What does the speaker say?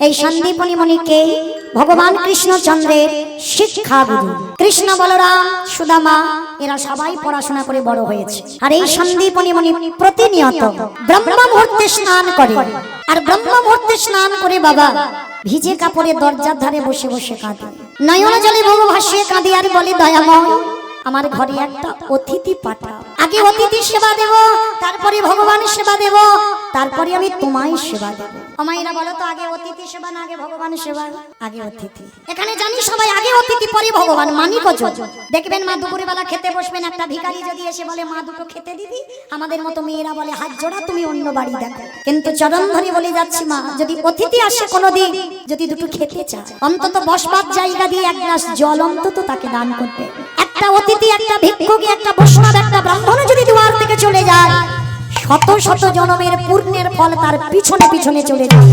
এই সন্দীপনী মণিকে ভগবান কৃষ্ণচন্দ্রের শিক্ষা গুরু। কৃষ্ণ বলরাম সুদামা এরা সবাই পড়াশোনা করে বড় হয়েছে। আর এই সন্দীপনী মণি প্রতিনিয়ত ব্রহ্ম মুহূর্তে স্নান করে। আর ব্রহ্ম মুহূর্তে স্নান করে বাবা ভিজে কাপড়ে দরজার ধারে বসে বসে কাঁদে, নয়ন জলে বুক ভাসিয়ে কাঁদে আর বলে, দয়াময় আমার ঘরে একটা অতিথি পাঠাও। আগে অতিথি সেবা দেব, তারপরে ভগবান সেবা দেব, তারপরে আমি তোমায় সেবা দেব। আমাইরা বলো তো, আগে অতিথি সেবা না আগে ভগবান সেবা? আগে অতিথি। এখানে জানি সবাই আগে অতিথি পরে ভগবান, মানি কত। দেখবেন মা দুপুরে বেলা খেতে বসবেন, একটা ভিখারি যদি এসে বলে মা দুটো খেতে দিবি, আমাদের মতো মেয়েরা বলে হাত জোড়া, তুমি অন্য বাড়ি দেখো। কিন্তু চরণ ধরে বলে যাচ্ছি মা, যদি অতিথি আসে কোনোদিন, যদি দুটো খেতে চায়, অন্তত বসবার জায়গা দিয়ে এক গ্লাস জল অন্তত তাকে দান করবে। একটা অতিথি, একটা ভিক্ষুক, একটা বৈষ্ণব, একটা ব্রাহ্মণ যদি দুয়ার থেকে চলে যায়, শত শত জনমের পুণ্যের ফল তার পিছনে পিছনে চলে যায়।